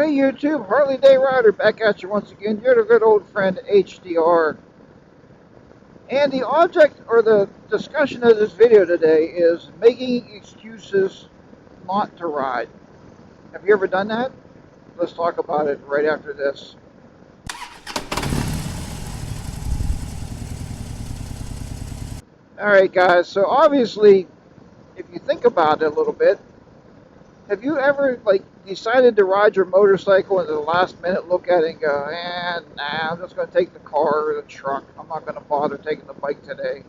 Hey YouTube, HarleyDayRider back at you once again. You're the good old friend HDR. And the object or the discussion of this video today is making excuses not to ride. Have you ever done that? Let's talk about it right after this. Alright guys, so obviously, if you think about it a little bit, have you ever decided to ride your motorcycle and at the last minute look at it and go, nah, I'm just going to take the car or the truck. I'm not going to bother taking the bike today.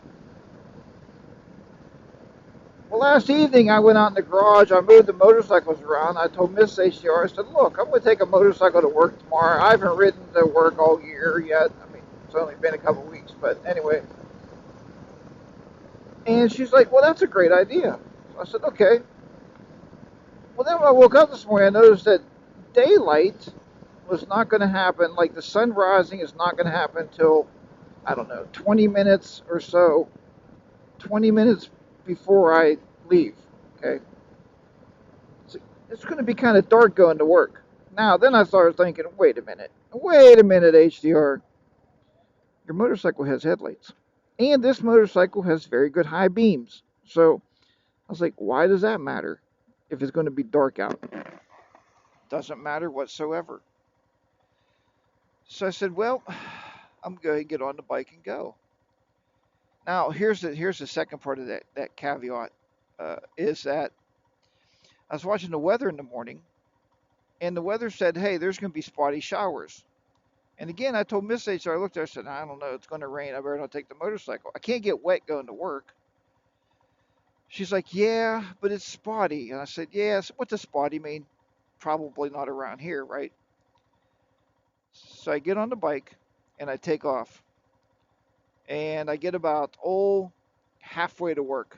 Well, last evening I went out in the garage, I moved the motorcycles around. I told Miss HDR, I said, look, I'm going to take a motorcycle to work tomorrow. I haven't ridden to work all year yet. I mean, it's only been a couple weeks, but anyway. And she's like, well, that's a great idea. So I said, okay. Well, then when I woke up this morning, I noticed that daylight was not going to happen. Like the sun rising is not going to happen until, I don't know, 20 minutes or so. 20 minutes before I leave, okay? So it's going to be kind of dark going to work. Now, then I started thinking, wait a minute, HDR. Your motorcycle has headlights. And this motorcycle has very good high beams. So I was like, why does that matter if it's going to be dark out? Doesn't matter whatsoever. So I said, well, I'm going to get on the bike and go. Now, here's the second part of that caveat, is that I was watching the weather in the morning, and the weather said, hey, there's going to be spotty showers. And again, I told Miss H, I looked there, I said, I don't know, it's going to rain. I better not take the motorcycle. I can't get wet going to work. She's like, yeah, but it's spotty. And I said, yeah, so what does spotty mean? Probably not around here, right? So I get on the bike, and I take off. And I get about, halfway to work.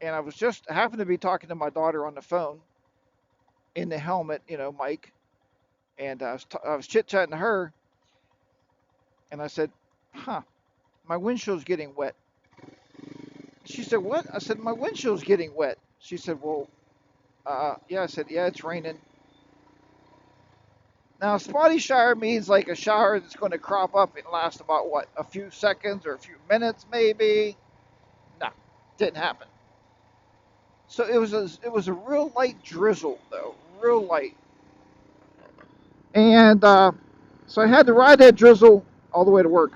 And I was just happened to be talking to my daughter on the phone in the helmet, mic. And I was chit-chatting to her. And I said, my windshield's getting wet. She said, what? I said, my windshield's getting wet. She said, well, yeah. I said, yeah, it's raining. Now, spotty shower means like a shower that's going to crop up and last about, what, a few seconds or a few minutes maybe? No, didn't happen. So it was a real light drizzle, though, real light. And so I had to ride that drizzle all the way to work.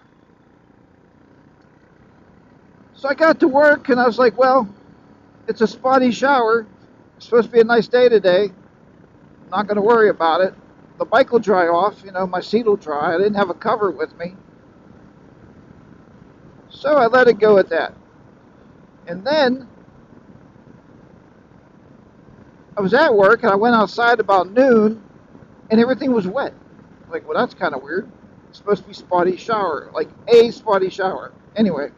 So I got to work, and I was like, well, it's a spotty shower. It's supposed to be a nice day today. I'm not going to worry about it. The bike will dry off, my seat will dry. I didn't have a cover with me. So I let it go at that. And then I was at work, and I went outside about noon, and everything was wet. Like, well, that's kind of weird. It's supposed to be spotty shower, like a spotty shower. Anyway.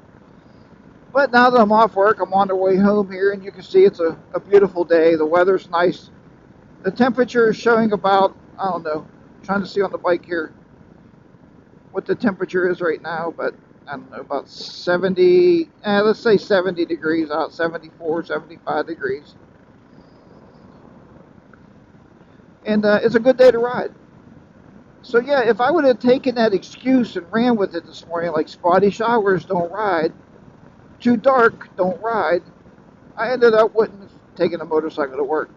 But now that I'm off work, I'm on the way home here, and you can see it's a beautiful day. The weather's nice. The temperature is showing about, I don't know, I'm trying to see on the bike here what the temperature is right now, but I don't know, about 70, let's say 70 degrees out, 74, 75 degrees. And it's a good day to ride. So yeah, if I would have taken that excuse and ran with it this morning, like spotty showers, don't ride, too dark, don't ride, I ended up wouldn't have taken a motorcycle to work.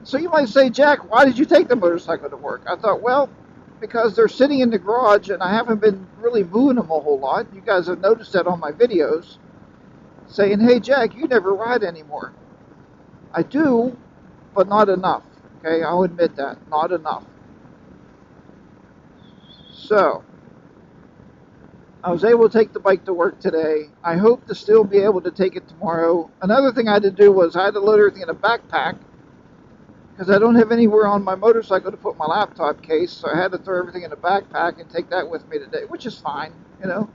So you might say, Jack, why did you take the motorcycle to work? I thought, well, because they're sitting in the garage and I haven't been really moving them a whole lot. You guys have noticed that on my videos, saying, hey, Jack, you never ride anymore. I do, but not enough. Okay, I'll admit that, not enough. So I was able to take the bike to work today. I hope to still be able to take it tomorrow. Another thing I had to do was I had to load everything in a backpack because I don't have anywhere on my motorcycle to put my laptop case, so I had to throw everything in a backpack and take that with me today, which is fine, But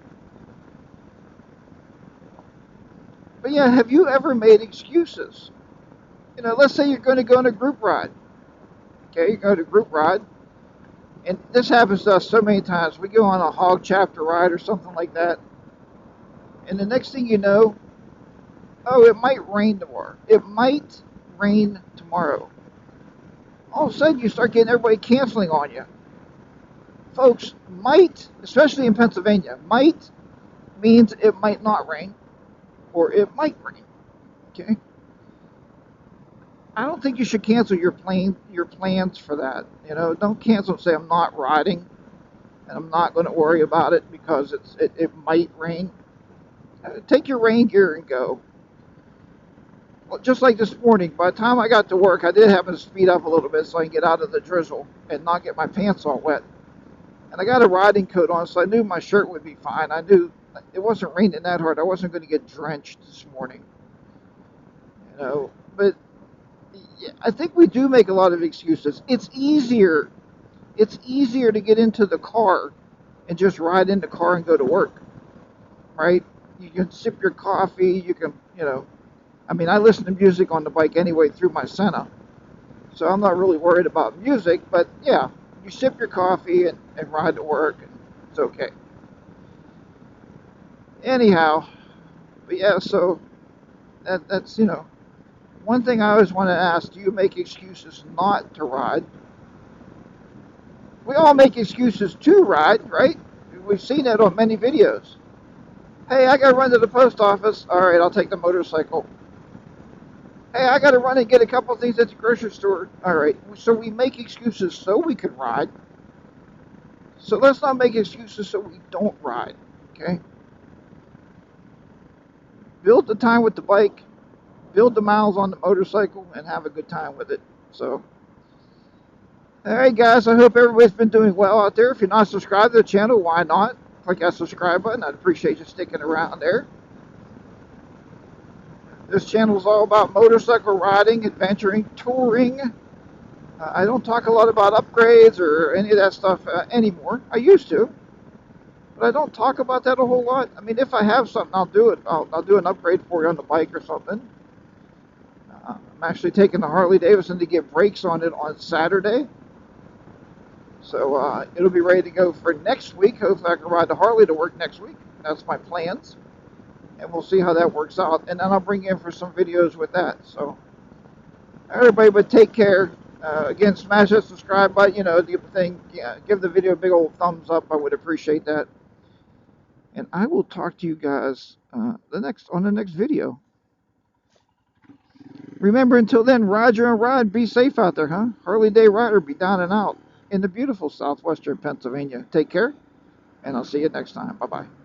yeah, have you ever made excuses? Let's say you're going to go on a group ride. Okay, you're going to group ride. And this happens to us so many times. We go on a hog chapter ride or something like that. And the next thing you know, it might rain tomorrow. It might rain tomorrow. all of a sudden you start getting everybody canceling on you. Folks, might, especially in Pennsylvania, might means it might not rain or it might rain. Okay? I don't think you should cancel your plans for that. You know, don't cancel and say I'm not riding and I'm not going to worry about it because it might rain. Take your rain gear and go. Well, just like this morning, by the time I got to work, I did happen to speed up a little bit so I can get out of the drizzle and not get my pants all wet. And I got a riding coat on, so I knew my shirt would be fine. I knew it wasn't raining that hard. I wasn't going to get drenched this morning. You know, but yeah, I think we do make a lot of excuses. It's easier to get into the car and just ride in the car and go to work, right? You can sip your coffee, you can, you know, I mean, I listen to music on the bike anyway through my Sena, so I'm not really worried about music, but yeah, you sip your coffee and ride to work, and it's okay. Anyhow, but yeah, so that's, you know, one thing I always want to ask, do you make excuses not to ride? We all make excuses to ride, right? We've seen that on many videos. Hey, I got to run to the post office. All right, I'll take the motorcycle. Hey, I got to run and get a couple things at the grocery store. All right, so we make excuses so we can ride. So let's not make excuses so we don't ride, okay? Build the time with the bike, build the miles on the motorcycle, and have a good time with it. So, all right, guys, I hope everybody's been doing well out there. If you're not subscribed to the channel, why not? Click that subscribe button. I'd appreciate you sticking around there. This channel is all about motorcycle riding, adventuring, touring. I don't talk a lot about upgrades or any of that stuff anymore. I used to, but I don't talk about that a whole lot. I mean, if I have something, I'll do it. I'll do an upgrade for you on the bike or something. I'm actually taking the Harley-Davidson to get brakes on it on Saturday. So it'll be ready to go for next week. Hopefully I can ride the Harley to work next week. That's my plans. And we'll see how that works out. And then I'll bring you in for some videos with that. So everybody, but take care. Again, smash that subscribe button. You know, the thing. Yeah, give the video a big old thumbs up. I would appreciate that. And I will talk to you guys on the next video. Remember, until then, ride your own ride. Be safe out there, huh? HarleyDayRider, be down and out in the beautiful southwestern Pennsylvania. Take care, and I'll see you next time. Bye-bye.